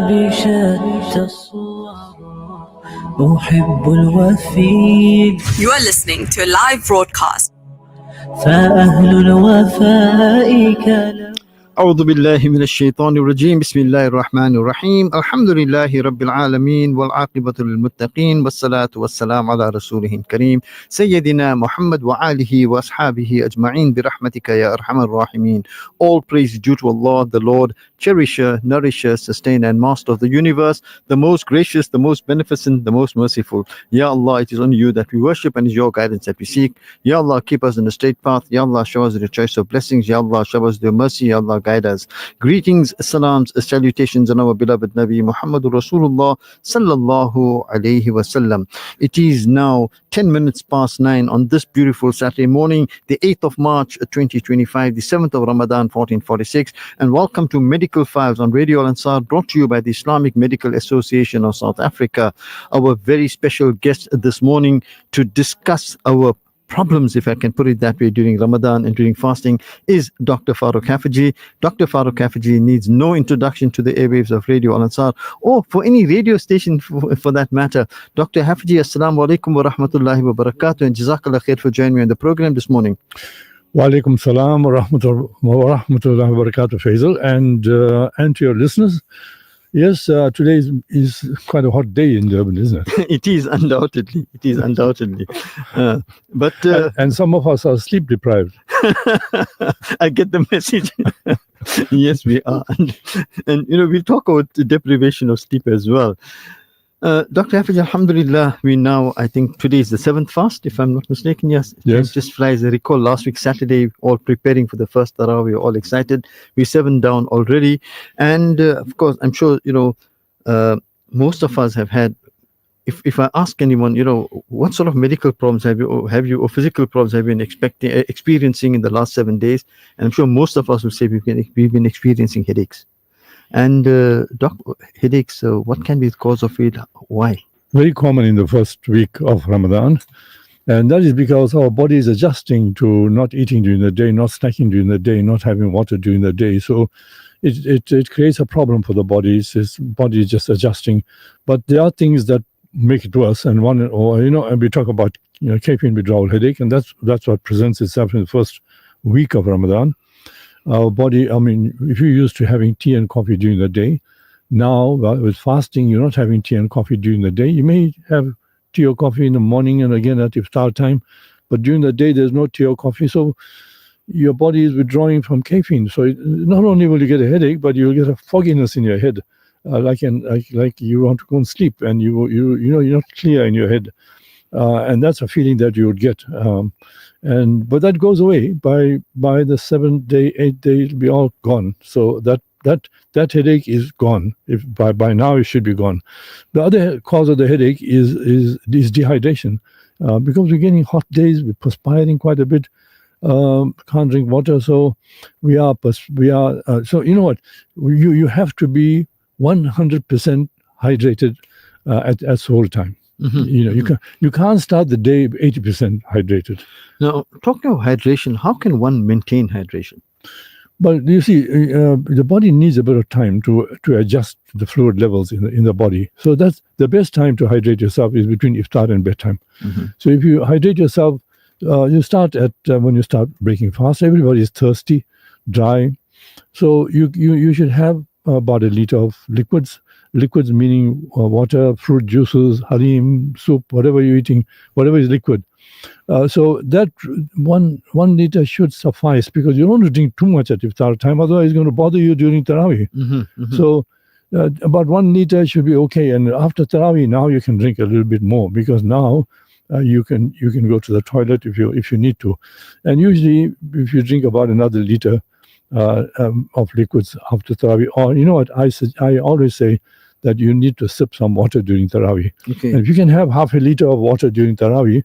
بشتى الصور أحب الوفي. You are listening to a live broadcast. فأهل الوفاء كلام. أعوذ بالله من الشيطان الرجيم. بسم الله الرحمن الرحيم. الحمد لله رب العالمين والعاقبة للمتقين والصلاة والسلام على رسوله الكريم سيدنا محمد وآله وأصحابه أجمعين برحمتك يا أرحم الراحمين. All praise due to Allah, the Lord, cherisher, nourisher, sustainer and master of the universe, the most gracious, the most beneficent, the most merciful. Ya Allah, it is only you that we worship and is your guidance that we seek. Ya Allah, keep us in the straight path. Ya Allah, show us the choice of blessings. Ya Allah, show us the mercy. Ya Allah, guide us. Greetings, salams, salutations on our beloved Nabi Muhammadur Rasulullah sallallahu alayhi wasallam. It is now 10 minutes past 9 on this beautiful Saturday morning, the 8th of March 2025, the 7th of Ramadan 1446, and welcome to Medical Files on Radio Al Ansar, brought to you by the Islamic Medical Association of South Africa. Our very special guest this morning to discuss our problems, if I can put it that way, during Ramadan and during fasting is Dr. Hafeeje. Dr. Hafeeje needs no introduction to the airwaves of Radio Al Ansar or for any radio station for that matter. Dr. Hafeeje, assalamu alaikum wa rahmatullahi wa barakatuh, and jazakallah khair for joining me on the program this morning. Wa alaikum salam wa rahmatullahi wa barakatuh, Faizal, and to your listeners. Yes, today is quite a hot day in Durban, isn't it? It is undoubtedly. It is undoubtedly. And some of us are sleep deprived. I get the message. Yes, we are. And we'll talk about the deprivation of sleep as well. Dr. Hafeeje, alhamdulillah, we now, I think today is the 7th fast, if I'm not mistaken. Yes. Yes. It just flies. I recall last week, Saturday, all preparing for the first Tarawih, we were all excited. We're 7 down already. And of course, I'm sure, most of us have had, if I ask anyone, what sort of medical problems have you or physical problems have you been experiencing in the last 7 days? And I'm sure most of us will say we've been experiencing headaches. And headaches, what can be the cause of it? Why? Very common in the first week of Ramadan. And that is because our body is adjusting to not eating during the day, not snacking during the day, not having water during the day. So it creates a problem for the body. Its body is just adjusting. But there are things that make it worse. And and we talk about caffeine withdrawal headache, and that's what presents itself in the first week of Ramadan. Our body, if you're used to having tea and coffee during the day, now with fasting, you're not having tea and coffee during the day. You may have tea or coffee in the morning and again at iftar time, but during the day, there's no tea or coffee. So your body is withdrawing from caffeine. So not only will you get a headache, but you'll get a fogginess in your head, like you want to go and sleep and you're not clear in your head. And that's a feeling that you would get. But that goes away by the 7th day, 8th day, it'll be all gone. So that headache is gone. If by now it should be gone. The other cause of the headache is dehydration, because we're getting hot days, we're perspiring quite a bit, can't drink water, so we are. So you know what? You have to be 100% hydrated at all time. Mm-hmm. You can't start the day 80% hydrated. Now, talking of hydration, how can one maintain hydration? But you see, the body needs a bit of time to adjust the fluid levels in the body. So that's the best time to hydrate yourself is between iftar and bedtime. Mm-hmm. So if you hydrate yourself, you start at when you start breaking fast. Everybody is thirsty, dry. So you should have about 1 liter of liquids. Liquids meaning water, fruit juices, halim, soup, whatever you're eating, whatever is liquid. So that one liter should suffice, because you don't want to drink too much at iftar time, otherwise it's going to bother you during Tarawih. Mm-hmm, mm-hmm. So about 1 liter should be okay. And after Tarawih, now you can drink a little bit more, because now you can go to the toilet if you need to. And usually, if you drink about another liter of liquids after Tarawih, or you know what, I always say that you need to sip some water during Tarawih. Okay. And if you can have half a liter of water during Tarawih,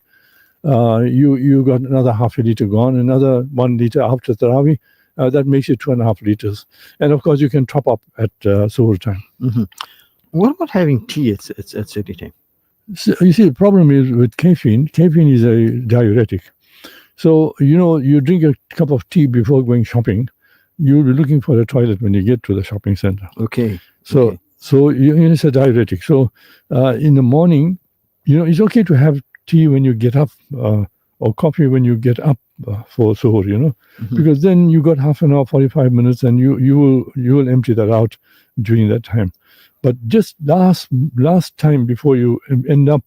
you got another half a liter gone, another 1 liter after Tarawih. That makes it 2.5 liters. And of course, you can top up at suhoor time. Mm-hmm. What about having tea at certain time? So, you see, the problem is with caffeine. Caffeine is a diuretic. So, you drink a cup of tea before going shopping. you'll be looking for a toilet when you get to the shopping center. Okay. So, Okay. so it's a diuretic. So, in the morning, it's okay to have tea when you get up, or coffee when you get up for suhoor. Because then you got half an hour, 45 minutes, and you will empty that out during that time. But just last time before you end up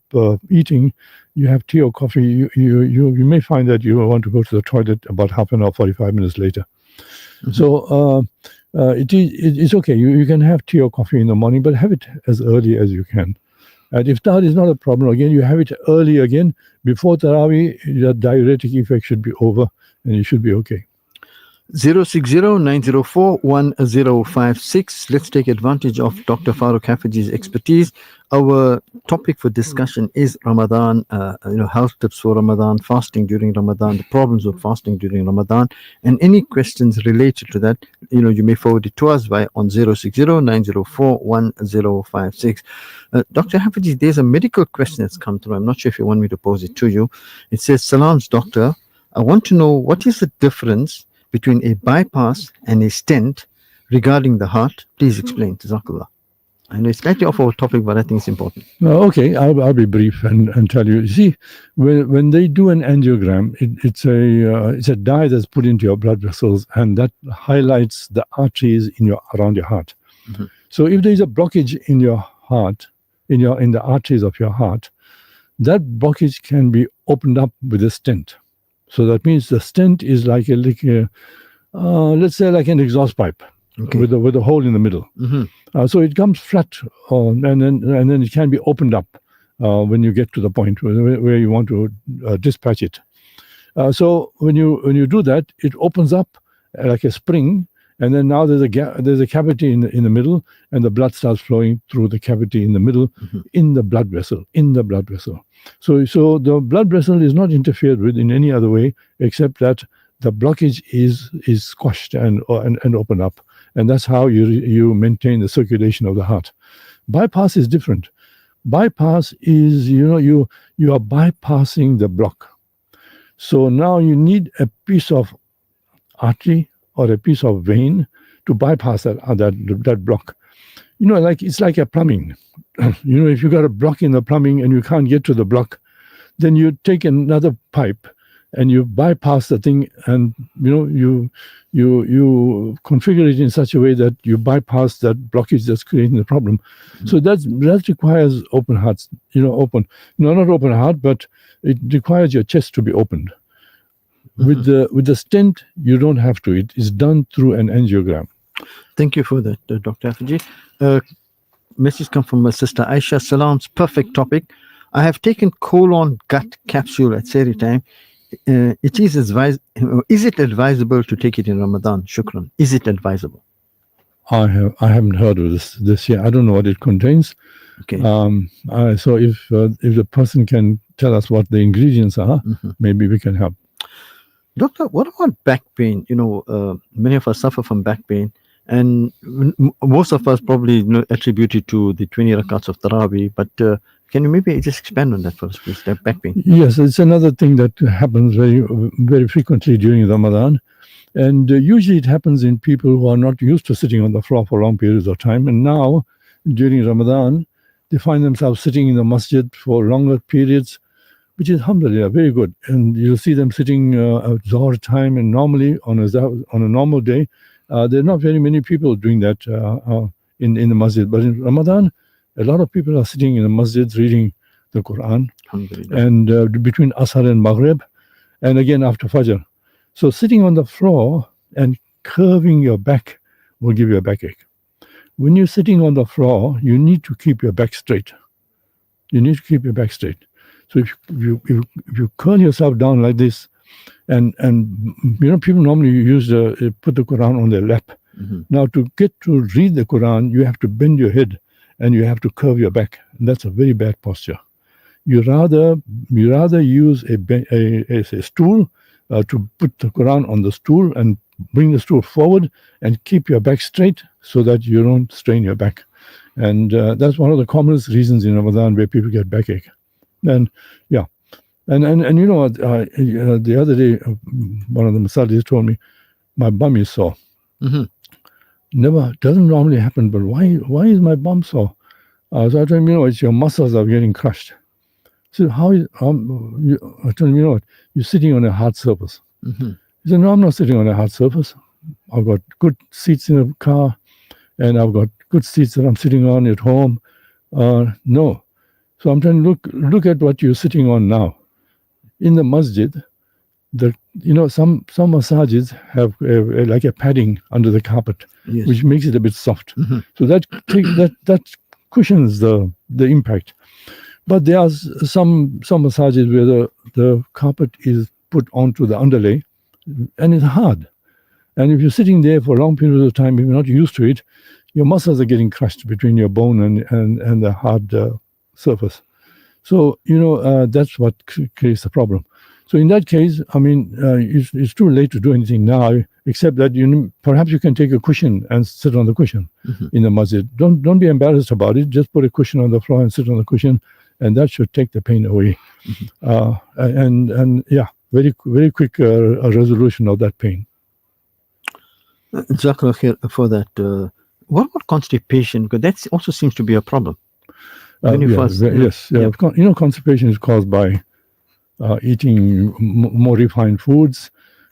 eating, you have tea or coffee. You may find that you want to go to the toilet about half an hour, 45 minutes later. So it's okay. You can have tea or coffee in the morning, but have it as early as you can. And if that is not a problem, again, you have it early again. Before Tarawih, the diuretic effect should be over and you should be okay. 060-904-1056. Let's take advantage of Dr. Farooq Hafeeje's expertise. Our topic for discussion is Ramadan, health tips for Ramadan, fasting during Ramadan, the problems of fasting during Ramadan, and any questions related to that, you may forward it to us on 060-904-1056. Dr. Hafeeje, there's a medical question that's come through. I'm not sure if you want me to pose it to you. It says, Salams, doctor. I want to know what is the difference between a bypass and a stent regarding the heart. Please explain. Jazakallah. I know it's slightly off our topic, but I think it's important. Okay, I'll be brief and tell you. You see, when they do an angiogram, it's a dye that's put into your blood vessels, and that highlights the arteries around your heart. So if there is a blockage in your heart, in the arteries of your heart, that blockage can be opened up with a stent. So that means the stent is like let's say like an exhaust pipe, okay, with a hole in the middle. So it comes flat, and then it can be opened up when you get to the point where you want to dispatch it. So when you do that, it opens up like a spring, and then now there's a cavity in the middle, and the blood starts flowing through the cavity in the middle, in the blood vessel. So the blood vessel is not interfered with in any other way except that the blockage is squashed and opened up, and that's how you maintain the circulation of the heart. Bypass is different. Bypass is you are bypassing the block. So now you need a piece of artery or a piece of vein to bypass that block. It's like a plumbing. If you got a block in the plumbing and you can't get to the block, then you take another pipe and you bypass the thing, and you configure it in such a way that you bypass that blockage that's creating the problem. So that requires open hearts. Not open heart, but it requires your chest to be opened. With the stent, you don't have to. It is done through an angiogram. Thank you for that, Dr. Hafeeje. Message come from my sister Aisha. Salam's perfect topic. I have taken colon gut capsule at Seri time. Is it advisable to take it in Ramadan? Shukran. Is it advisable? I haven't heard of this yet. I don't know what it contains. Okay. So if the person can tell us what the ingredients are, maybe we can help. Doctor, what about back pain? Many of us suffer from back pain, and most of us probably attribute it to the 20 rakats of Tarawih. But can you maybe just expand on that for us, please? That back pain. Yes, it's another thing that happens very, very frequently during Ramadan. And usually it happens in people who are not used to sitting on the floor for long periods of time. And now, during Ramadan, they find themselves sitting in the masjid for longer periods, which is, alhamdulillah, very good. And you'll see them sitting at Zohar time, and normally on a normal day, there are not very many people doing that in the masjid. But in Ramadan, a lot of people are sitting in the masjids reading the Quran, and between Asr and Maghrib, and again after Fajr. So sitting on the floor and curving your back will give you a backache. When you're sitting on the floor, you need to keep your back straight. So if you curl yourself down like this, and people normally put the Quran on their lap. Now to get to read the Quran, you have to bend your head and you have to curve your back. And that's a very bad posture. You rather use a stool to put the Quran on the stool and bring the stool forward and keep your back straight so that you don't strain your back. And that's one of the commonest reasons in Ramadan where people get backache. And yeah, and the other day, one of the Masadis told me, my bum is sore. Never, doesn't normally happen, but why is my bum sore? So I told him, it's your muscles are getting crushed. So how is, I told him, what, you're sitting on a hard surface. He said, no, I'm not sitting on a hard surface. I've got good seats in the car, and I've got good seats that I'm sitting on at home. No. So I'm trying to look at what you're sitting on now. In the masjid, some massages have like a padding under the carpet, Yes. which makes it a bit soft. So that cushions the impact. But there are some massages where the carpet is put onto the underlay, and it's hard. And if you're sitting there for a long period of time, if you're not used to it, your muscles are getting crushed between your bone and the hard surface. So, that's what creates the problem. So in that case, I mean, it's too late to do anything now, except that perhaps you can take a cushion and sit on the cushion in the masjid. Don't be embarrassed about it. Just put a cushion on the floor and sit on the cushion, and that should take the pain away. And very, very quick resolution of that pain. Jazakallah khair for that. What about constipation? Because that also seems to be a problem. Yes. Constipation is caused by eating more refined foods,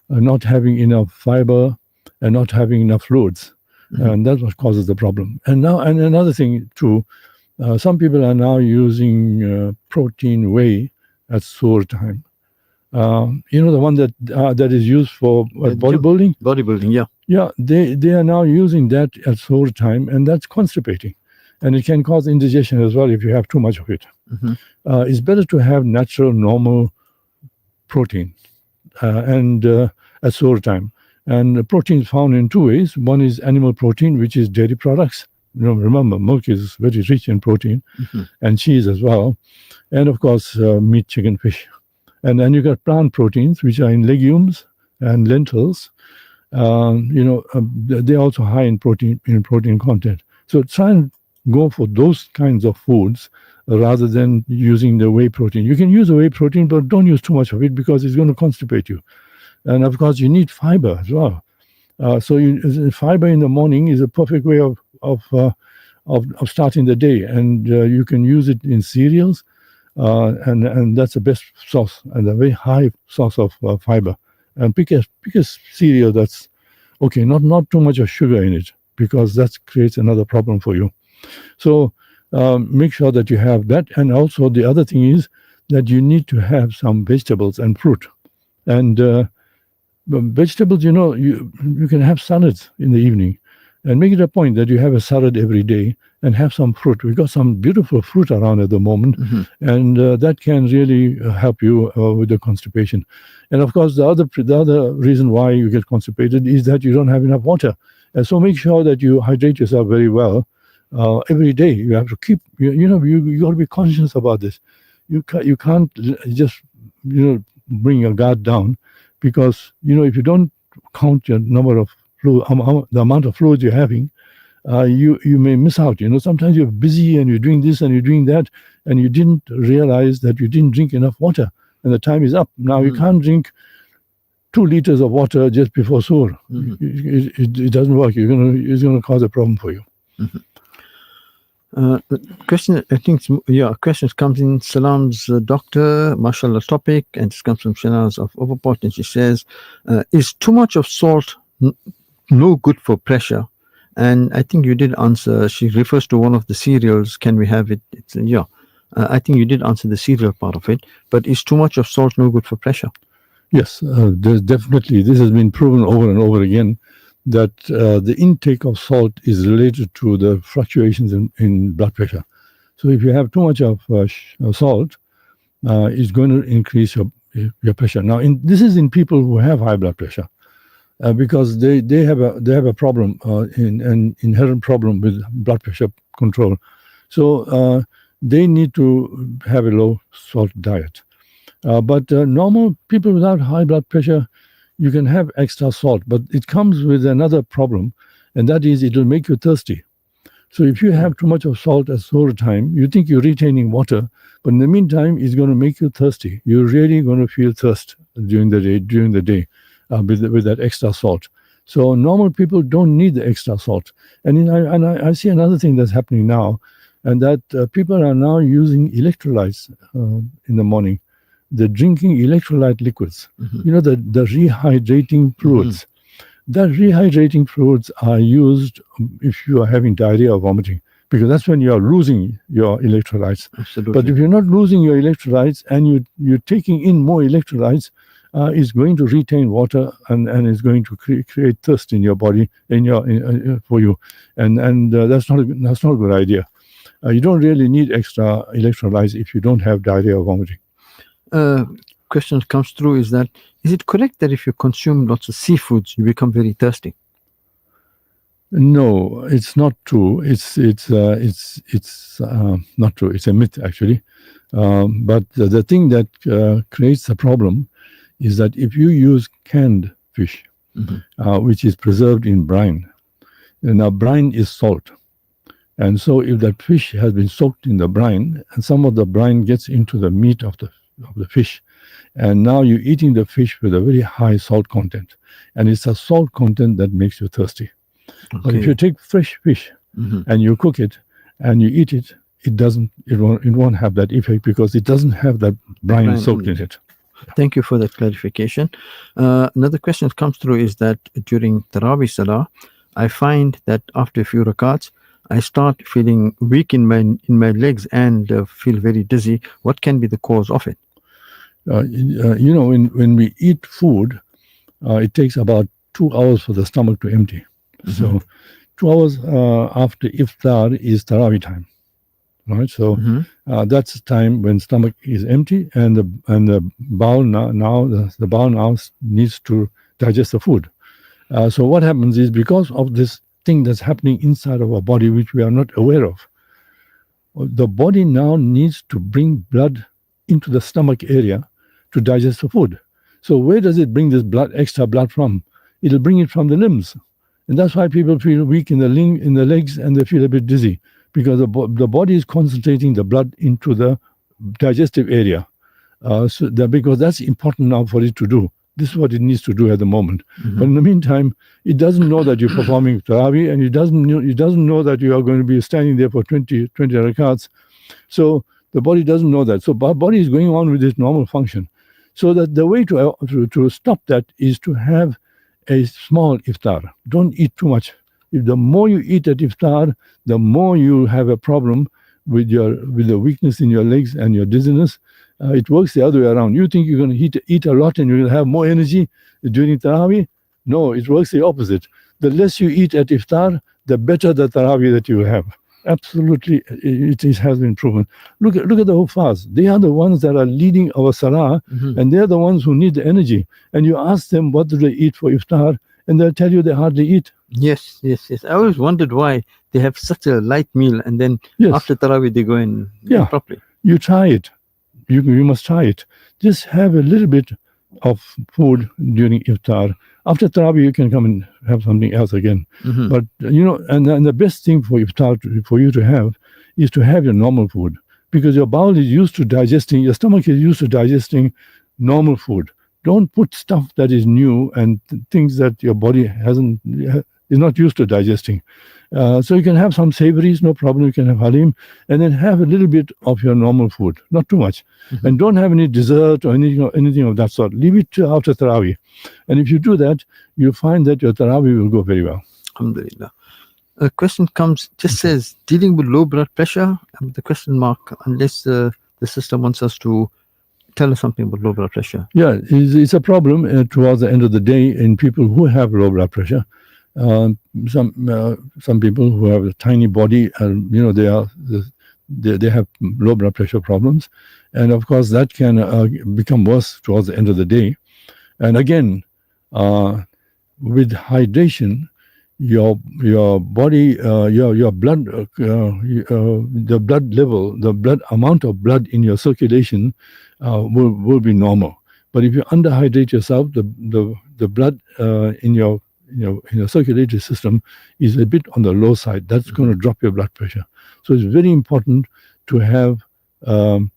not having enough fiber, and not having enough fluids. And that's what causes the problem. And another thing too, some people are now using protein whey at sore time. The one that is used for bodybuilding? Bodybuilding, yeah. Yeah, they are now using that at sore time, and that's constipating. And it can cause indigestion as well if you have too much of it. It's better to have natural, normal protein and at sore time. And protein is found in two ways. One is animal protein, which is dairy products. Remember, milk is very rich in protein, and cheese as well. And of course, meat, chicken, fish. And then you got plant proteins, which are in legumes and lentils. They're also high in protein content. So try and go for those kinds of foods rather than using the whey protein. You can use the whey protein, but don't use too much of it because it's going to constipate you. And of course, you need fiber as well. So fiber in the morning is a perfect way of starting the day, and you can use it in cereals, and that's the best source and a very high source of fiber. And pick a cereal that's okay, not too much of sugar in it, because that creates another problem for you. So make sure that you have that. And also the other thing is that you need to have some vegetables and fruit. And vegetables, you can have salads in the evening, and make it a point that you have a salad every day and have some fruit. We've got some beautiful fruit around at the moment, and that can really help you with the constipation. And of course, the other reason why you get constipated is that you don't have enough water. And so make sure that you hydrate yourself very well every day. You have to keep, you got to be conscious about this. You can't just, bring your guard down, because, if you don't count your number of the amount of fluids you're having, you may miss out. Sometimes you're busy and you're doing this and you're doing that, and you didn't realize that you didn't drink enough water, and the time is up. Now you can't drink 2 liters of water just before suhoor. It doesn't work. It's going to cause a problem for you. Question, I think, questions comes in. Salam's doctor, mashallah topic, and this comes from Shanaz of Overport, and she says, is too much of salt no good for pressure? And I think you did answer. She refers to one of the cereals. Can we have it? I think you did answer the cereal part of it. But is too much of salt no good for pressure? Yes, there's definitely. This has been proven over and over again that the intake of salt is related to the fluctuations in blood pressure. So if you have too much of salt, it's going to increase your pressure. Now, this is in people who have high blood pressure. Because they have a problem, an inherent problem with blood pressure control. So they need to have a low salt diet. But normal people without high blood pressure, you can have extra salt, but it comes with another problem, and that is it will make you thirsty. So if you have too much of salt at sore time, you think you're retaining water, but in the meantime, it's going to make you thirsty. You're really going to feel thirst during the day. With that extra salt. So normal people don't need the extra salt. And I see another thing that's happening now, and that people are now using electrolytes in the morning. They're drinking electrolyte liquids. You know, the rehydrating fluids. The rehydrating fluids are used if you are having diarrhea or vomiting, because that's when you are losing your electrolytes. Absolutely. But if you're not losing your electrolytes and you're taking in more electrolytes, it's going to retain water and it's going to create thirst in your body for you, and that's not a good idea. You don't really need extra electrolytes if you don't have diarrhea or vomiting. Question comes through is it correct that if you consume lots of seafoods, you become very thirsty? No, it's not true. It's not true. It's a myth, actually. But the thing that creates the problem is that if you use canned fish, which is preserved in brine, now brine is salt. And so if that fish has been soaked in the brine, and some of the brine gets into the meat of the fish, and now you're eating the fish with a very high salt content, and it's a salt content that makes you thirsty. Okay. But if you take fresh fish and you cook it and you eat it, it won't have that effect, because it doesn't have that brine soaked in it. Thank you for that clarification. Another question that comes through is that during Taraweeh Salah, I find that after a few rakats, I start feeling weak in my legs and feel very dizzy. What can be the cause of it? You know, when we eat food, it takes about 2 hours for the stomach to empty. So 2 hours after iftar is Taraweeh time, right? So that's the time when stomach is empty, and the bowel the bowel now needs to digest the food. So what happens is, because of this thing that's happening inside of our body, which we are not aware of, the body now needs to bring blood into the stomach area to digest the food. So where does it bring this extra blood from? It'll bring it from the limbs. And that's why people feel weak in the legs, and they feel a bit dizzy, because the body is concentrating the blood into the digestive area. Because that's important now for it to do. This is what it needs to do at the moment. But in the meantime, it doesn't know that you're performing Taraweeh, and it doesn't know that you are going to be standing there for 20 rakats. So the body doesn't know that. So our body is going on with its normal function. So that the way to stop that is to have a small iftar. Don't eat too much. If the more you eat at iftar, the more you have a problem with the weakness in your legs and your dizziness. It works the other way around. You think you're going to eat a lot and you're going to have more energy during Taraweeh? No, it works the opposite. The less you eat at iftar, the better the Taraweeh that you will have. Absolutely, it has been proven. Look at the Hufaz. They are the ones that are leading our Salah, and they're the ones who need the energy. And you ask them what do they eat for iftar, and they'll tell you they hardly eat. Yes. I always wondered why they have such a light meal, and then after Taraweeh they go and eat properly. You try it. You must try it. Just have a little bit of food during iftar. After Taraweeh, you can come and have something else again. But, you know, and the best thing for iftar for you to have is to have your normal food, because your bowel is used to digesting, your stomach is used to digesting normal food. Don't put stuff that is new and things that your body is not used to digesting. So you can have some savories, no problem. You can have halim, and then have a little bit of your normal food, not too much. And don't have any dessert or anything of that sort. Leave it after Taraweeh. And if you do that, you'll find that your Taraweeh will go very well. Alhamdulillah. A question says, dealing with low blood pressure, the question mark, unless the sister wants us to tell us something about low blood pressure. Yeah, it's a problem towards the end of the day in people who have low blood pressure. Some people who have a tiny body, they have low blood pressure problems, and of course that can become worse towards the end of the day. And again, with hydration, your body, your blood, the blood level, the blood amount of blood in your circulation will be normal. But if you underhydrate yourself, the blood in your circulatory system is a bit on the low side. That's going to drop your blood pressure. So it's very important to have to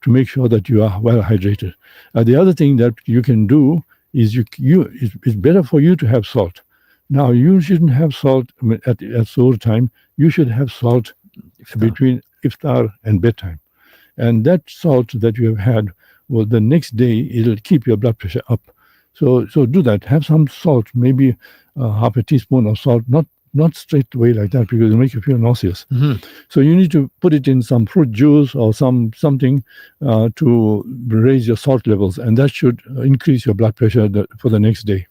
make sure that you are well hydrated. The other thing that you can do is it's better for you to have salt. Now, you shouldn't have salt at suhoor time. You should have salt between iftar and bedtime. And that salt that you have had, well, the next day, it'll keep your blood pressure up. So do that. Have some salt, maybe half a teaspoon of salt, not straight away like that because it'll make you feel nauseous. So you need to put it in some fruit juice or something to raise your salt levels, and that should increase your blood pressure for the next day.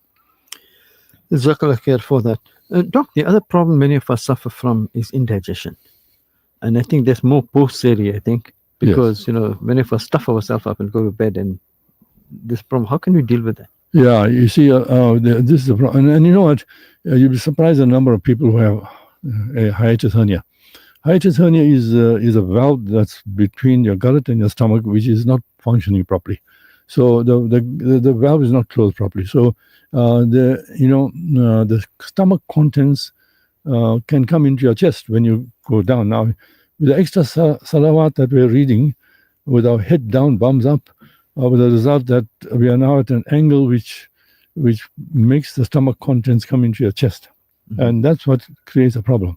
Jazakallah khair for that. Doc, the other problem many of us suffer from is indigestion. And I think there's more post-seri, I think, because, many of us stuff ourselves up and go to bed, and this problem, how can we deal with that? Yeah, you see, this is the problem. And you know what? You'll be surprised the number of people who have a hiatus hernia. Hiatus hernia is a valve that's between your gullet and your stomach, which is not functioning properly. So the valve is not closed properly. So the stomach contents can come into your chest when you go down. Now, with the extra salawat that we're reading, with our head down, bums up, with the result that we are now at an angle which makes the stomach contents come into your chest, and that's what creates a problem.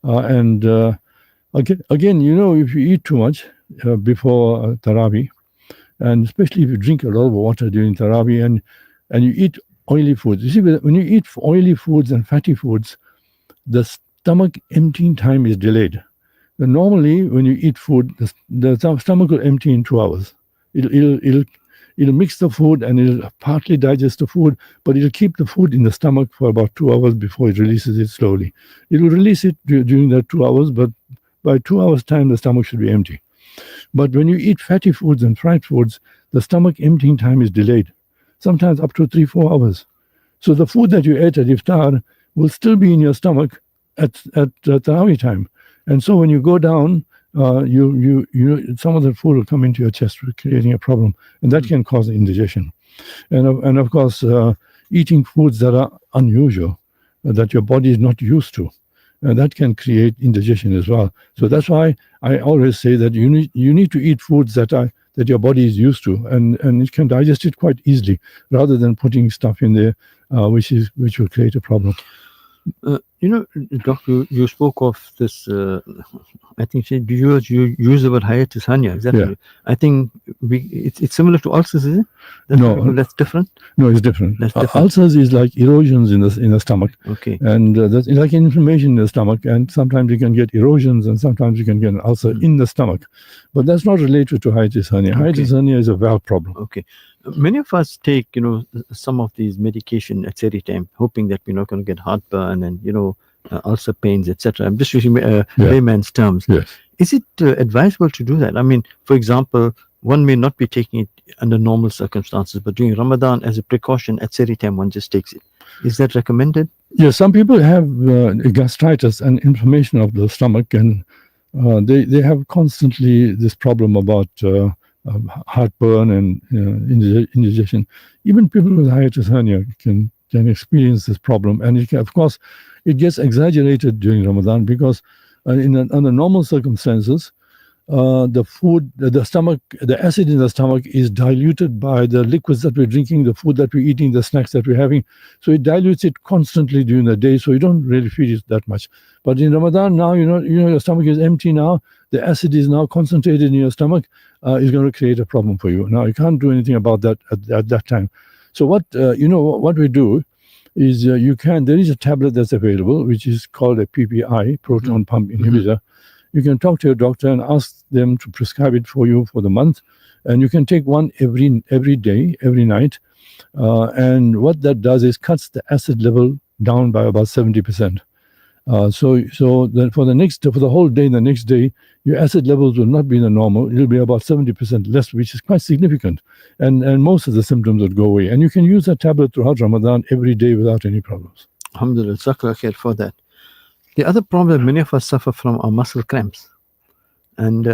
And again, if you eat too much before Taraweeh, and especially if you drink a lot of water during Taraweeh and you eat oily foods. You see, when you eat oily foods and fatty foods, the stomach emptying time is delayed. And normally, when you eat food, the stomach will empty in 2 hours. It'll mix the food and it'll partly digest the food, but it'll keep the food in the stomach for about 2 hours before it releases it slowly. It will release it during that 2 hours, but by 2 hours' time, the stomach should be empty. But when you eat fatty foods and fried foods, the stomach emptying time is delayed, sometimes up to 3-4 hours. So the food that you ate at iftar will still be in your stomach at Taraweeh time. And so when you go down, some of the food will come into your chest, creating a problem, and that can cause indigestion. And of course, eating foods that are unusual, that your body is not used to, that can create indigestion as well. So that's why I always say that you need to eat foods that your body is used to, and it can digest it quite easily, rather than putting stuff in there which will create a problem. Doctor, you spoke of this. I think you use the word hiatus hernia. Exactly. Yeah. I think it's similar to ulcers, is it? That's different. No, it's different. Ulcers is like erosions in the stomach. Okay. And that's like inflammation in the stomach, and sometimes you can get erosions, and sometimes you can get an ulcer in the stomach. But that's not related to hiatus hernia. Okay. Hiatus hernia is a valve problem. Okay. Many of us take, some of these medication at seri time, hoping that we're not going to get heartburn and, ulcer pains, etc. I'm just using layman's terms. Yes. Is it advisable to do that? I mean, for example, one may not be taking it under normal circumstances, but during Ramadan, as a precaution, at seri time, one just takes it. Is that recommended? Yes, some people have gastritis and inflammation of the stomach, and they have constantly this problem about heartburn and indigestion. Even people with hiatus hernia can experience this problem, and of course it gets exaggerated during Ramadan because under normal circumstances, the acid in the stomach is diluted by the liquids that we're drinking, the food that we're eating, the snacks that we're having. So it dilutes it constantly during the day, so you don't really feel it that much. But in Ramadan now, your stomach is empty now. The acid is now concentrated in your stomach. Is going to create a problem for you. Now you can't do anything about that at that time. So what we do is there is a tablet that's available which is called a PPI, proton pump inhibitor. You can talk to your doctor and ask them to prescribe it for you for the month, and you can take one every day, every night. And what that does is cuts the acid level down by about 70%. So then for the whole day, the next day, your acid levels will not be in the normal. It'll be about 70% less, which is quite significant. And most of the symptoms would go away. And you can use that tablet throughout Ramadan every day without any problems. Alhamdulillah, Jazakallah khair for that. The other problem many of us suffer from are muscle cramps. And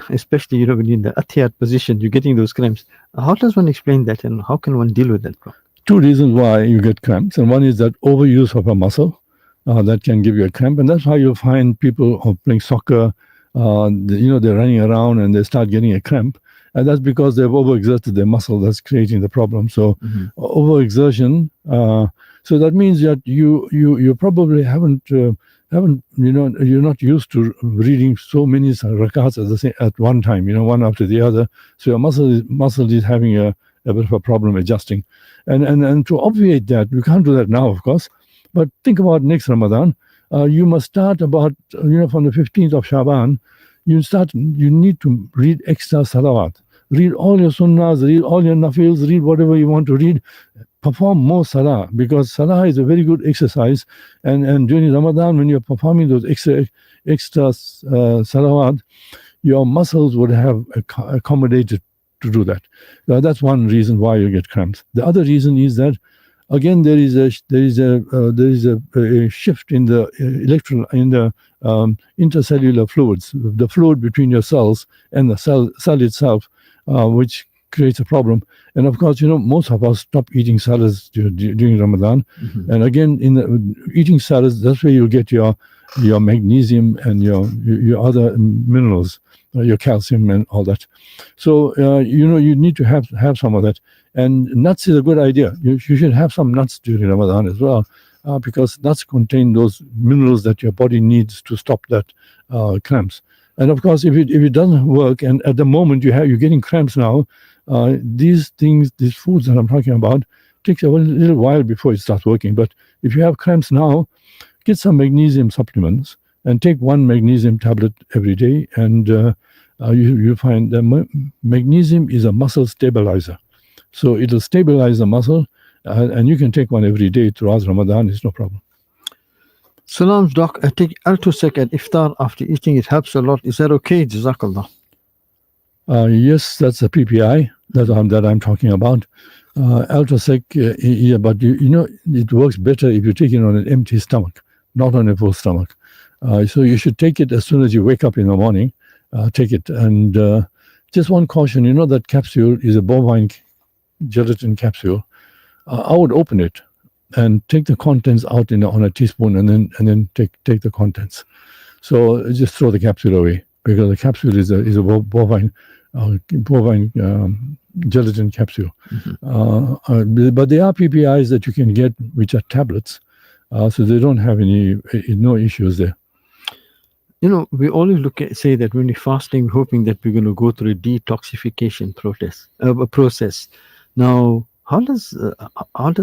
especially, when you're in the atiyat position, you're getting those cramps. How does one explain that, and how can one deal with that problem? 2 reasons why you get cramps. And one is that overuse of a muscle. That can give you a cramp, and that's how you'll find people who are playing soccer. They're running around and they start getting a cramp, and that's because they've overexerted their muscle. That's creating the problem. So overexertion. So that means that you probably haven't you're not used to reading so many rakats at one time, one after the other. So your muscle is having a bit of a problem adjusting, and to obviate that, we can't do that now, of course. But think about next Ramadan. You must start about from the 15th of Shaban. You need to read extra salawat. Read all your sunnahs, read all your nafils, read whatever you want to read. Perform more salah, because salah is a very good exercise, and during Ramadan, when you're performing those extra salawat, your muscles would have accommodated to do that. That's one reason why you get cramps. The other reason is that, again, there is a shift in the intercellular fluids, the fluid between your cells and the cell itself, which creates a problem. And of course, most of us stop eating salads during Ramadan. And again, eating salads, that's where you get your magnesium and your other minerals, your calcium and all that. So you need to have some of that. And nuts is a good idea. You should have some nuts during Ramadan as well, because nuts contain those minerals that your body needs to stop that cramps. And of course, if it doesn't work, and at the moment you're getting cramps now, these foods that I'm talking about, takes a little while before it starts working. But if you have cramps now, get some magnesium supplements and take one magnesium tablet every day, and you find that magnesium is a muscle stabilizer. So it'll stabilize the muscle, and you can take one every day throughout Ramadan. It's no problem. Salams, Doc. I take Altosec at iftar after eating. It helps a lot. Is that okay? Jazakallah. Yes, that's a PPI that I'm talking about. Altosec, yeah, but it works better if you take it on an empty stomach, not on a full stomach. So you should take it as soon as you wake up in the morning. Take it, and just one caution. That capsule is a bovine gelatin capsule. I would open it and take the contents out on a teaspoon, and then take the contents. So just throw the capsule away, because the capsule is a bovine gelatin capsule. But there are PPIs that you can get which are tablets, so they don't have no issues there. We always say that when we're fasting, we're hoping that we're going to go through a detoxification process. Now, how does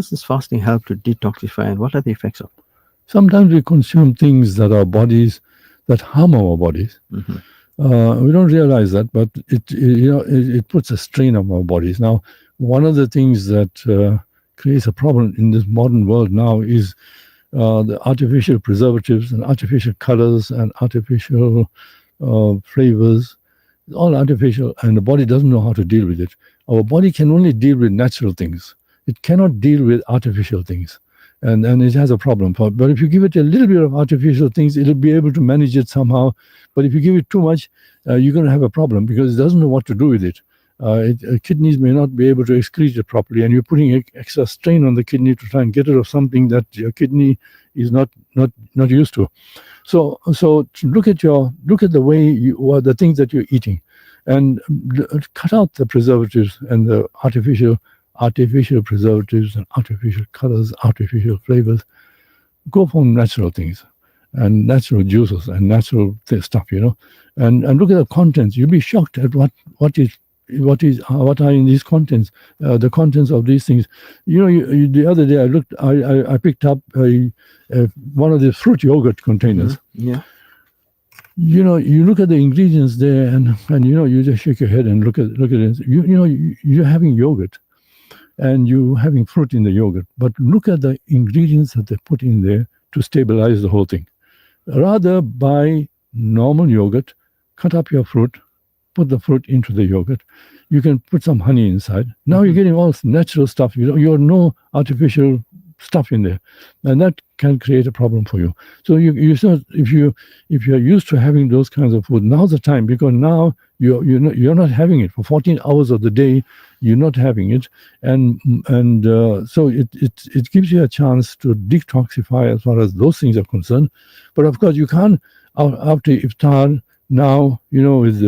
this fasting help to detoxify, and what are the effects of it? Sometimes we consume things that harm our bodies. We don't realize that, but it puts a strain on our bodies. Now, one of the things that creates a problem in this modern world now is the artificial preservatives and artificial colors and artificial flavors. It's all artificial, and the body doesn't know how to deal with it. Our body can only deal with natural things. It cannot deal with artificial things, and it has a problem. But if you give it a little bit of artificial things, it'll be able to manage it somehow. But if you give it too much, you're going to have a problem, because it doesn't know what to do with it. Kidneys may not be able to excrete it properly, and you're putting extra strain on the kidney to try and get rid of something that your kidney is not used to. So look at the way the things that you're eating, and cut out the preservatives and the artificial preservatives and artificial colors, artificial flavors. Go for natural things and natural juices and natural stuff, and look at the contents. You'll be shocked at what are in these contents, the contents of these things. The other day I picked up one of the fruit yogurt containers. Yeah. You look at the ingredients there, and you just shake your head and look at it. You're having yogurt, and you're having fruit in the yogurt, but look at the ingredients that they put in there to stabilize the whole thing. Rather, buy normal yogurt, cut up your fruit, put the fruit into the yogurt. You can put some honey inside. Now you're getting all natural stuff. You're no artificial stuff in there, and that can create a problem for you. So if you're used to having those kinds of food, now's the time, because now you're not having it for 14 hours of the day. You're not having it, and so it gives you a chance to detoxify as far as those things are concerned. But of course, you can't after iftar now. With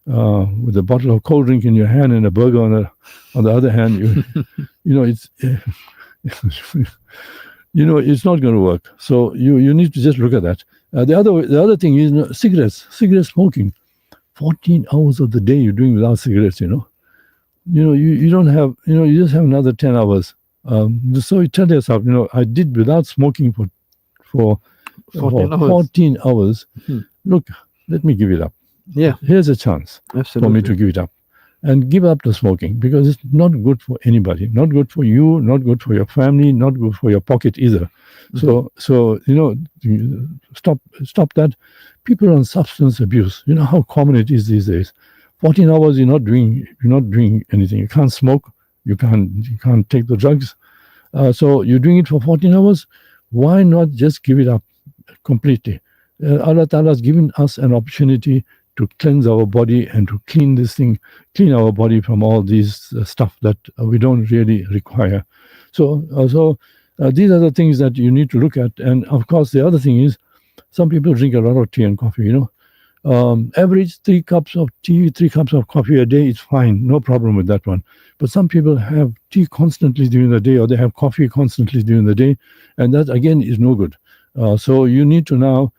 with a bottle of cold drink in your hand and a burger on the other hand, it's it's not going to work. So you need to just look at that. The other thing is cigarette smoking. 14 hours of the day you're doing without cigarettes. You don't have. You just have another 10 hours. So you tell yourself, I did without smoking for 14 hours. Look, let me give it up. Yeah, here's a chance for me to give it up and give up the smoking, because it's not good for anybody, not good for you, not good for your family, not good for your pocket either. So stop that. People on substance abuse, how common it is these days. 14 hours you're not doing anything. You can't smoke, you can't take the drugs, so you're doing it for 14 hours. Why not just give it up completely? Allah Ta'ala has given us an opportunity to cleanse our body and to clean our body from all these stuff that we don't really require. So these are the things that you need to look at. And of course, the other thing is, some people drink a lot of tea and coffee. Average 3 cups of tea, 3 cups of coffee a day is fine, no problem with that one. But some people have tea constantly during the day, or they have coffee constantly during the day, and that again is no good. So you need to now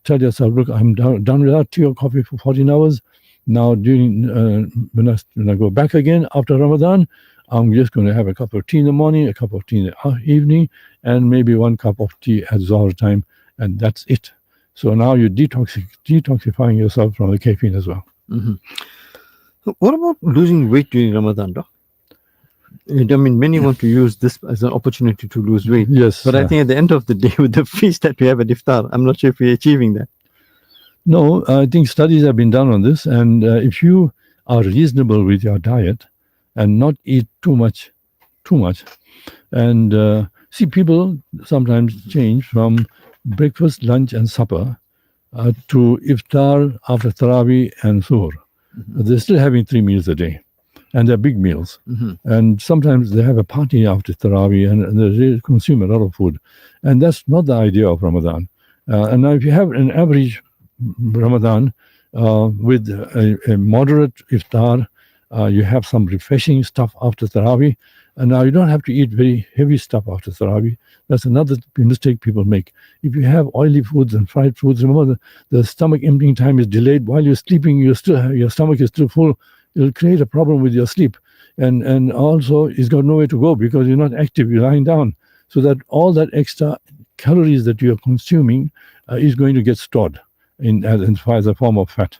tell yourself, look, I'm done without tea or coffee for 14 hours. Now, when I go back again after Ramadan, I'm just going to have a cup of tea in the morning, a cup of tea in the evening, and maybe 1 cup of tea at Zohar time, and that's it. So now you're detoxifying yourself from the caffeine as well. What about losing weight during Ramadan, Doc? I mean, many want to use this as an opportunity to lose weight. Yes. But I think at the end of the day, with the feast that we have at Iftar, I'm not sure if we're achieving that. No, I think studies have been done on this. And if you are reasonable with your diet and not eat too much, and see, people sometimes change from breakfast, lunch, and supper to Iftar after Taraweeh and Suhr. They're still having 3 meals a day. And they're big meals. And sometimes they have a party after Taraweeh and they really consume a lot of food. And that's not the idea of Ramadan. And now if you have an average Ramadan with a moderate iftar, you have some refreshing stuff after Taraweeh. And now you don't have to eat very heavy stuff after Taraweeh. That's another mistake people make. If you have oily foods and fried foods, remember the stomach emptying time is delayed. While you're sleeping, your stomach is still full. It'll create a problem with your sleep. And also, it's got nowhere to go because you're not active, you're lying down. So that all that extra calories that you're consuming is going to get stored in as a form of fat.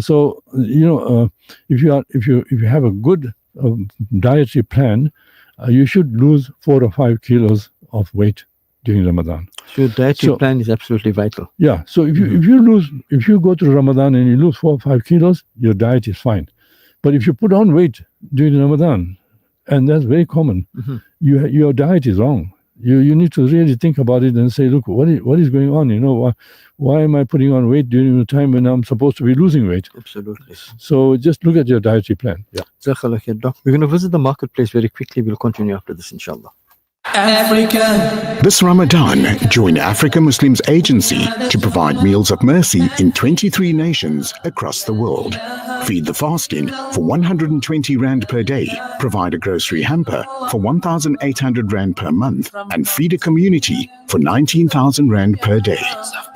So if you have a good dietary plan, you should lose 4 or 5 kilos of weight during Ramadan. So your dietary plan is absolutely vital. Yeah. So if you go through Ramadan and you lose 4 or 5 kilos, your diet is fine. But if you put on weight during Ramadan, and that's very common, your diet is wrong. You need to really think about it and say, look, what is going on? Why am I putting on weight during the time when I'm supposed to be losing weight? Absolutely. So just look at your dietary plan. Yeah. Jazakallah khair, Doc. We're going to visit the marketplace very quickly. We'll continue after this, inshallah. Africa. This Ramadan, join Africa Muslims Agency to provide meals of mercy in 23 nations across the world. Feed the fasting for 120 Rand per day, provide a grocery hamper for 1,800 Rand per month, and feed a community for 19,000 Rand per day.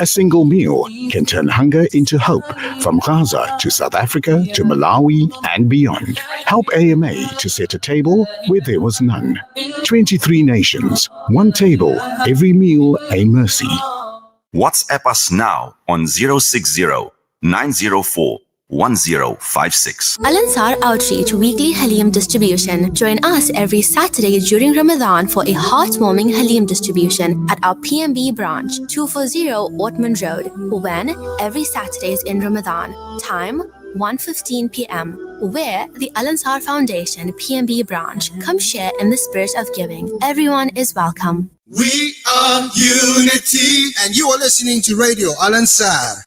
A single meal can turn hunger into hope from Gaza to South Africa to Malawi and beyond. Help AMA to set a table where there was none. 23 nations, one table, every meal a mercy. WhatsApp us now on 060 904 1056. Al Ansar Outreach Weekly Halim Distribution. Join us every Saturday during Ramadan for a heartwarming Halim distribution at our PMB branch, 240 Ortman Road, when every Saturdays in Ramadan. Time 1:15 p.m. Where the Al Ansar Foundation PMB branch. Come share in the spirit of giving. Everyone is welcome. We are unity, and you are listening to Radio Al Ansar.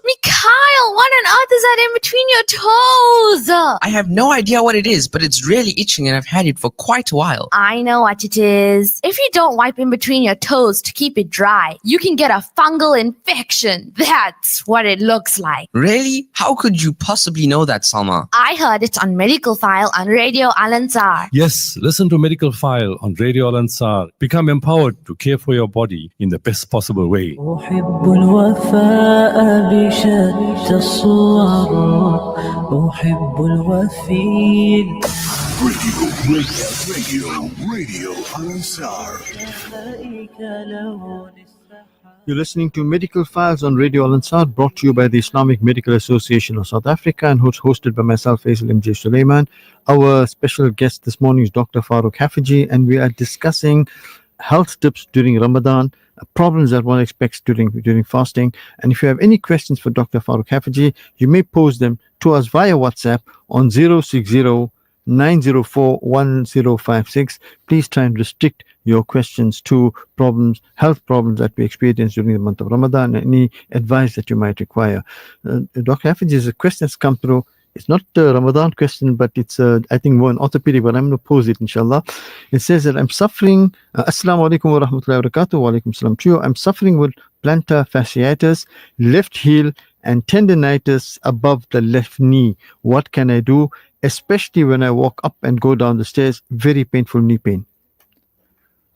Mikhail, what on What is that in between your toes? I have no idea what it is, but it's really itching and I've had it for quite a while. I know what it is. If you don't wipe in between your toes to keep it dry, you can get a fungal infection. That's what it looks like. Really? How could you possibly know that, Salma? I heard it on Medical File on Radio Al Ansar. Yes, listen to Medical File on Radio Al Ansar. Become empowered to care for your body in the best possible way. أحب الوفاء بشتى الصور أحب الوفي Radio Al-Ansar. You're listening to Medical Files on Radio Al Ansar, brought to you by the Islamic Medical Association of South Africa and hosted by myself, Faizal Suleman. Our special guest this morning is Dr. Hafeeje, and we are discussing health tips during Ramadan, problems that one expects during fasting. And if you have any questions for Dr. Hafeeje, you may pose them to us via WhatsApp on 060-904-1056. Please try and restrict your questions to health problems that we experience during the month of Ramadan, and any advice that you might require. Dr. Hafeeje, a question that's come through. It's not a Ramadan question, but it's I think more an orthopedic, but I'm going to pose it, inshallah. It says that I'm suffering, Assalamu alaikum wa rahmatullahi wa barakatuh, wa alaikum salam to you. I'm suffering with plantar fasciitis, left heel, and tendinitis above the left knee. What can I do, especially when I walk up and go down the stairs? Very painful knee pain.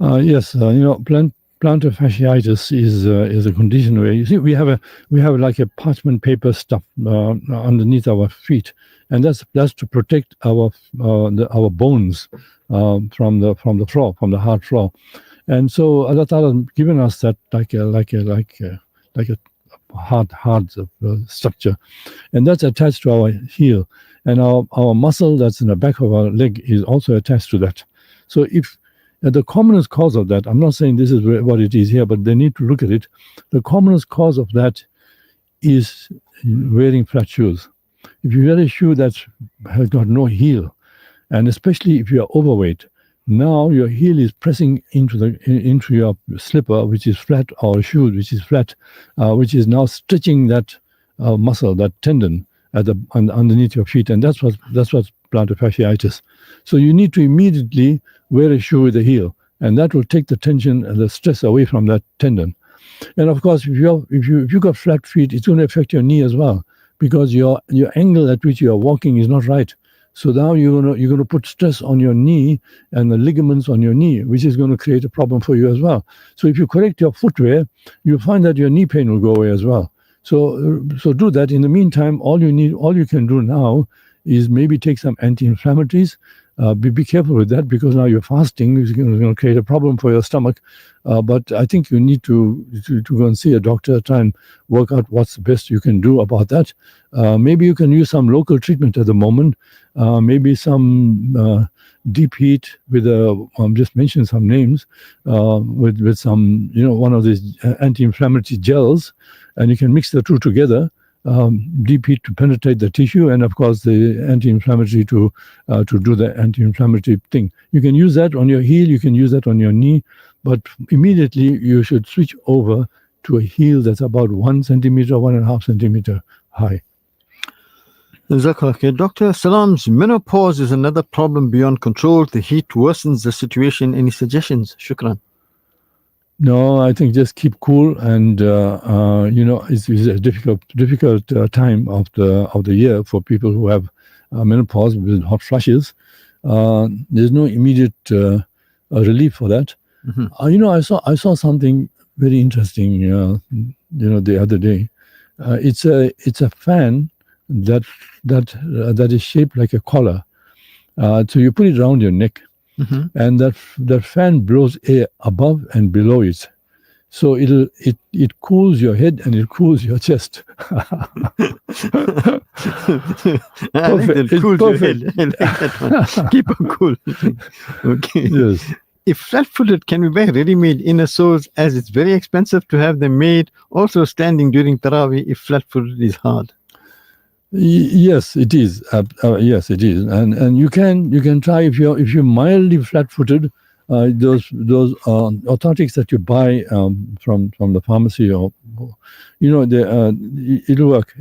Yes, plantar fasciitis is a condition where, you see, we have like a parchment paper stuff underneath our feet, and that's to protect our bones from the floor, from the hard floor. And so Allah Ta'ala has given us that like a hard structure, and that's attached to our heel, and our muscle that's in the back of our leg is also attached to that. So if the commonest cause of that, I'm not saying this is what it is here, but they need to look at it. The commonest cause of that is wearing flat shoes. If you wear a shoe that has got no heel, and especially if you are overweight, now your heel is pressing into your slipper, which is flat, or shoe which is flat, which is now stretching that muscle, that tendon underneath your feet, and that's what's plantar fasciitis. So you need to immediately wear a shoe with a heel, and that will take the tension and the stress away from that tendon. And of course, if you got flat feet, it's going to affect your knee as well, because your angle at which you are walking is not right. So now you're going to put stress on your knee and the ligaments on your knee, which is going to create a problem for you as well. So if you correct your footwear, you'll find that your knee pain will go away as well. So do that. In the meantime, all you can do now is maybe take some anti-inflammatories. Be careful with that, because now you're fasting. It's going to create a problem for your stomach. But I think you need to go and see a doctor, try and work out what's the best you can do about that. Maybe you can use some local treatment at the moment. Maybe some deep heat with just mention some names, with some, one of these anti-inflammatory gels, and you can mix the two together. Deep heat to penetrate the tissue, and of course the anti-inflammatory to do the anti-inflammatory thing. You can use that on your heel, you can use that on your knee, but immediately you should switch over to a heel that's about 1 centimeter, 1.5 centimeter high. Jazakallah. Dr. Salam's menopause is another problem beyond control. The heat worsens the situation. Any suggestions? Shukran. No, I think just keep cool, and it's a difficult time of the year for people who have menopause with hot flushes. There's no immediate relief for that. Mm-hmm. I saw something very interesting. The other day, it's a fan that is shaped like a collar. So you put it around your neck. Mm-hmm. And that fan blows air above and below it, so it cools your head and it cools your chest. Perfect. Cools your head. I like that one. Keep it cool. Okay. Yes. If flat-footed, can we buy ready-made inner soles, as it's very expensive to have them made? Also, standing during Tarawih, if flat-footed is hard. Yes, it is. Yes, it is, and you can try if you're mildly flat-footed. Those orthotics that you buy from the pharmacy, or it'll work.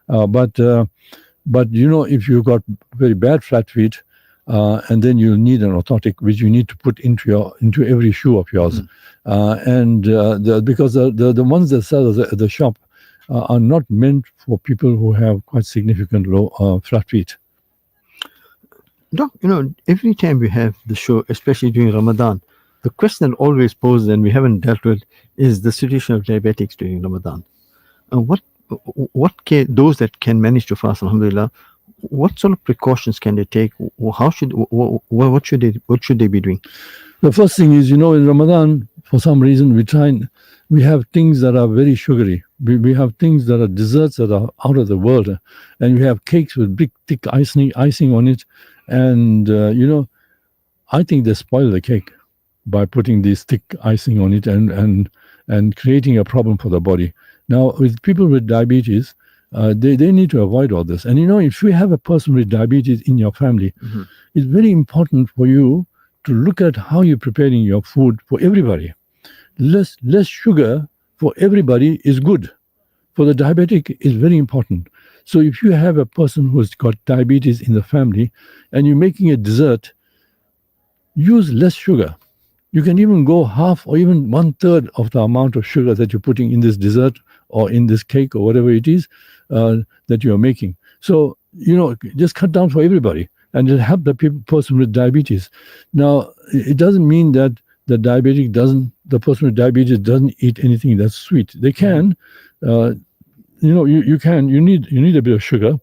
But if you've got very bad flat feet, and then you'll need an orthotic, which you need to put into every shoe of yours, because the ones that sell at the shop are not meant for people who have quite significant low flat feet. Doc, every time we have the show, especially during Ramadan, the question always posed, and we haven't dealt with, is the situation of diabetics during Ramadan. What can those that can manage to fast, alhamdulillah, what sort of precautions can they take? What should they be doing? The first thing is, in Ramadan, for some reason, we have things that are very sugary. We have things that are desserts that are out of the world, and we have cakes with big thick icing on it, and I think they spoil the cake by putting this thick icing on it and creating a problem for the body. Now, with people with diabetes, they need to avoid all this. And if you have a person with diabetes in your family, it's very important for you to look at how you're preparing your food for everybody. Less sugar for everybody is good. For the diabetic, is very important. So if you have a person who's got diabetes in the family and you're making a dessert, use less sugar. You can even go half or even 1/3 of the amount of sugar that you're putting in this dessert or in this cake or whatever it is that you're making. So, just cut down for everybody and it'll help the person with diabetes. Now, it doesn't mean that the person with diabetes doesn't eat anything that's sweet. They can, you need a bit of sugar,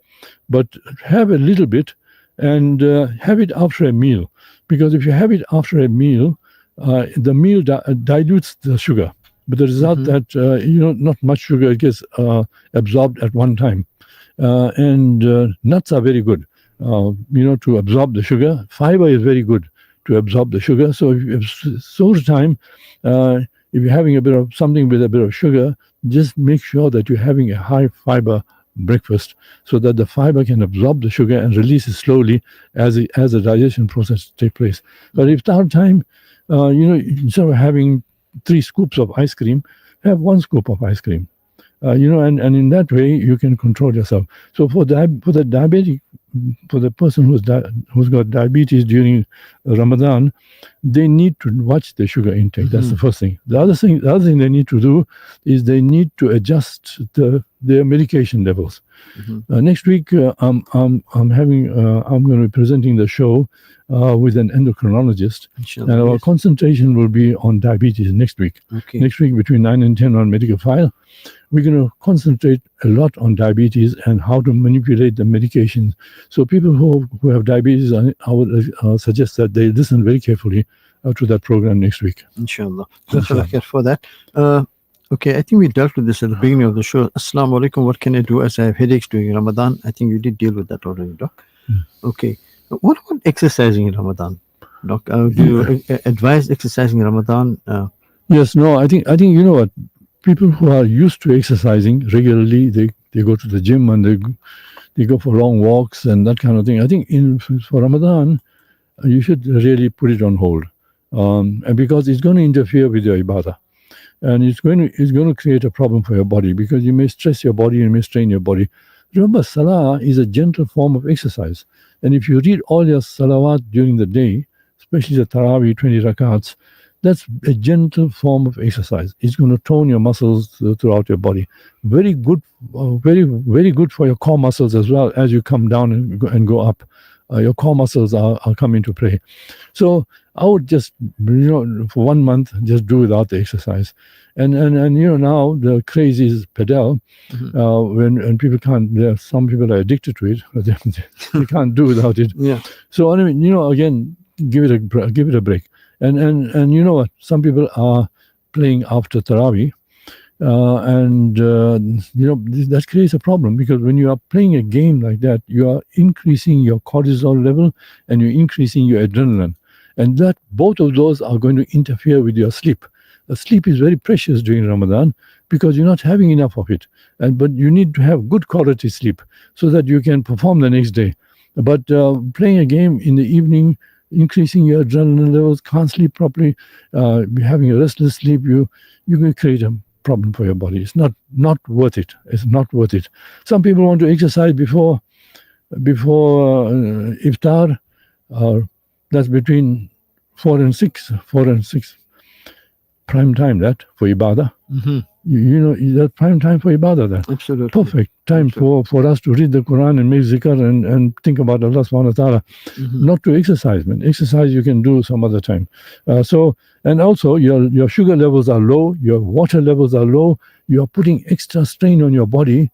but have a little bit and have it after a meal. Because if you have it after a meal, the meal dilutes the sugar. But the result that, not much sugar gets absorbed at one time. And nuts are very good, to absorb the sugar. Fiber is very good to absorb the sugar. So if time, if you're having a bit of something with a bit of sugar, just make sure that you're having a high fiber breakfast so that the fiber can absorb the sugar and release it slowly as the digestion process takes place. But if that time, instead of having 3 scoops of ice cream, have 1 scoop of ice cream. And in that way you can control yourself. So for the diabetic, for the person who's got diabetes during Ramadan, they need to watch the sugar intake. That's the first thing. The other thing they need to do is they need to adjust their medication levels. Next week, I'm going to be presenting the show with an endocrinologist, and our concentration will be on diabetes next week. Okay. Next week between 9 and 10 on Medical File. We're going to concentrate a lot on diabetes and how to manipulate the medications. So people who have diabetes, I would suggest that they listen very carefully to that program next week. Inshallah. For that. Okay, I think we dealt with this at the beginning of the show. Assalamu alaikum. What can I do as I have headaches during Ramadan? I think you did deal with that already, Doc. Okay. What about exercising in Ramadan, Doc? Do you advise exercising in Ramadan? Yes, no, I think you know what? People who are used to exercising regularly, they go to the gym and they go for long walks and that kind of thing. I think for Ramadan, you should really put it on hold, and because it's going to interfere with your ibadah, and it's going to create a problem for your body because you may stress your body, you may strain your body. Remember, salah is a gentle form of exercise, and if you read all your salawat during the day, especially the Taraweeh 20 rakats, that's a gentle form of exercise. It's going to tone your muscles throughout your body. Very good, very, very good for your core muscles as well. As you come down and go up, your core muscles are coming to play. So I would just, for 1 month, just do without the exercise. And now the craze is pedal. When people can't, some people are addicted to it, but they can't do without it. Yeah. So I mean, again, give it a break. And you know what? Some people are playing after Taraweeh, that creates a problem because when you are playing a game like that, you are increasing your cortisol level and you're increasing your adrenaline, and that both of those are going to interfere with your sleep. Sleep is very precious during Ramadan because you're not having enough of it, but you need to have good quality sleep so that you can perform the next day. But playing a game in the evening, increasing your adrenaline levels, can't sleep properly, having a restless sleep, you're going to create a problem for your body. It's not worth it. It's not worth it. Some people want to exercise before iftar, or that's between 4 and 6. Prime time that for ibadah. You know, that prime time for ibadah. That Absolutely. perfect time for us to read the Quran and make zikr and think about Allah subhanahu wa ta'ala. Not to exercise, man. Exercise you can do some other time. And also your sugar levels are low, your water levels are low, you are putting extra strain on your body.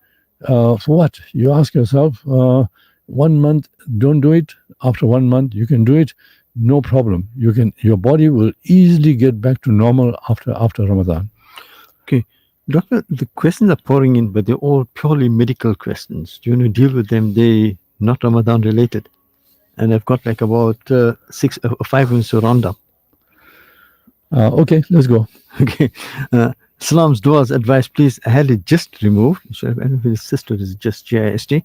For what? You ask yourself, 1 month, don't do it. After 1 month, you can do it. No problem. Your body will easily get back to normal after Ramadan. Okay. Doctor, the questions are pouring in, but they're all purely medical questions. Do you want to deal with them? They're not Ramadan related. And I've got like about 5 minutes to round up. Okay, let's go. Okay. Salam's dua's advice, please. I had it just removed. I don't know if his sister is just GIST.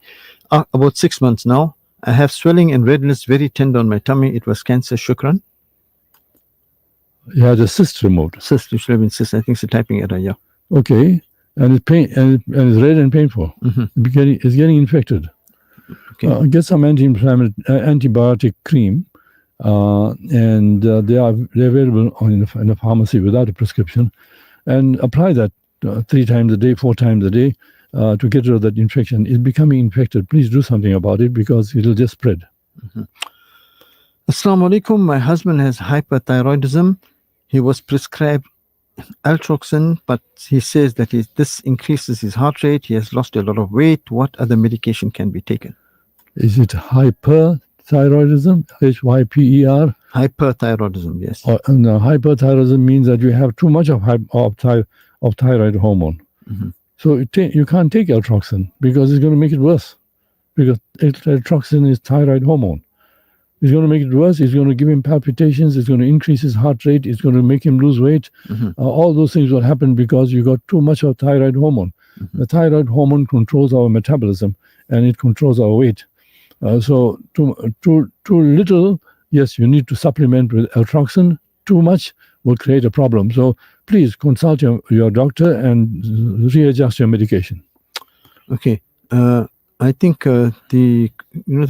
About 6 months now. I have swelling and redness very tender on my tummy. It was cancer. Shukran. Yeah, the cyst removed. Cyst, it should have been cyst. I think it's a typing error, yeah. Okay, and it's pain and it's red and painful. It's getting infected. Okay. Get some antibiotic cream, and they're available in the pharmacy without a prescription, and apply that 3 times a day, 4 times a day to get rid of that infection. It's becoming infected. Please do something about it because it'll just spread. Assalamu alaikum. My husband has hyperthyroidism. He was prescribed altroxin, but he says that this increases his heart rate. He has lost a lot of weight. What other medication can be taken? Is it hyperthyroidism? HYPER? Hyperthyroidism, yes. No, hyperthyroidism means that you have too much of thyroid hormone. So you can't take altroxin because it's going to make it worse. Because altroxin is thyroid hormone. It's going to make it worse. It's going to give him palpitations. It's going to increase his heart rate. It's going to make him lose weight. All those things will happen because you got too much of thyroid hormone. The thyroid hormone controls our metabolism and it controls our weight. So too little, yes, you need to supplement with altroxin. Too much will create a problem. So please consult your doctor and readjust your medication. Okay. I think the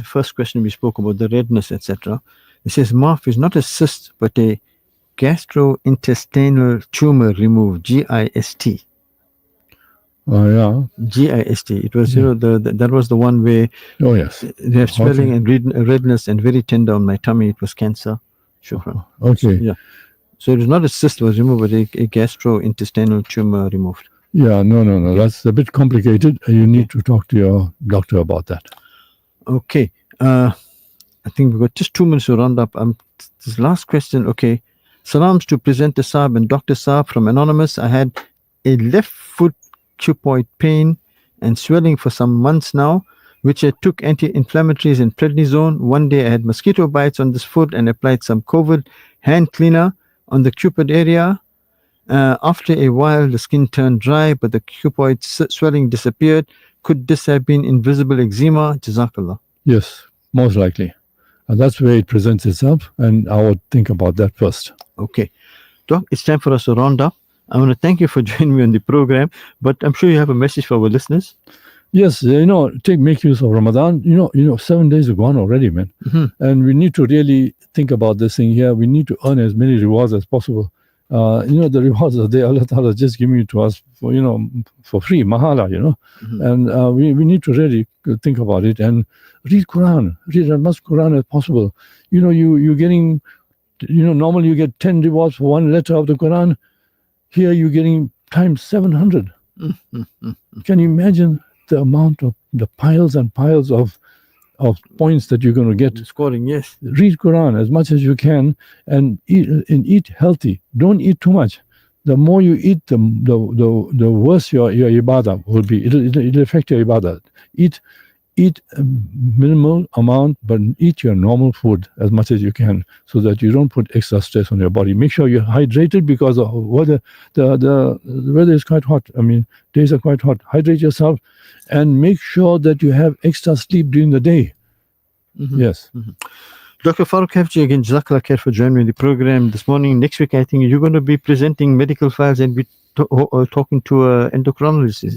first question we spoke about, the redness, etc. It says MAF is not a cyst but a gastrointestinal tumor removed. GIST. Oh yeah. GIST. It was that was the one where. Oh yes. They have swelling and redness and very tender on my tummy. It was cancer. Shukran. Okay. Yeah. So it was not a cyst was removed, but a gastrointestinal tumor removed. Yeah, no. That's a bit complicated. You need to talk to your doctor about that. Okay. I think we've got just 2 minutes to round up. This last question. Okay. Salams to Presenter Saab and Dr. Saab from Anonymous. I had a left foot cuboid pain and swelling for some months now, which I took anti-inflammatories and prednisone. One day I had mosquito bites on this foot and applied some COVID hand cleaner on the cuboid area. After a while, the skin turned dry, but the cuboid swelling disappeared. Could this have been invisible eczema? Jazakallah. Yes, most likely. And that's where it presents itself, and I would think about that first. Okay. Doc, it's time for us to round up. I want to thank you for joining me on the program, but I'm sure you have a message for our listeners. Yes, make use of Ramadan. 7 days are gone already, man. And we need to really think about this thing here. We need to earn as many rewards as possible. The rewards are there. Allah Ta'ala just giving it to us for free, mahala, and we need to really think about it and read as much Quran as possible. You're getting, normally you get 10 rewards for 1 letter of the Quran. Here you're getting times 700. Can you imagine the amount of the piles and piles of points that you're going to get? Scoring, yes. Read Quran as much as you can and eat healthy. Don't eat too much. The more you eat, the worse your ibadah will be. It'll affect your ibadah. Eat a minimal amount, but eat your normal food as much as you can so that you don't put extra stress on your body. Make sure you're hydrated because of weather. The weather is quite hot. Days are quite hot. Hydrate yourself and make sure that you have extra sleep during the day. Yes. Dr. Farooq Hafeeje, again, Jazakallah khair for joining me in the program this morning. Next week, I think you're going to be presenting medical files and we talking to an endocrinologist.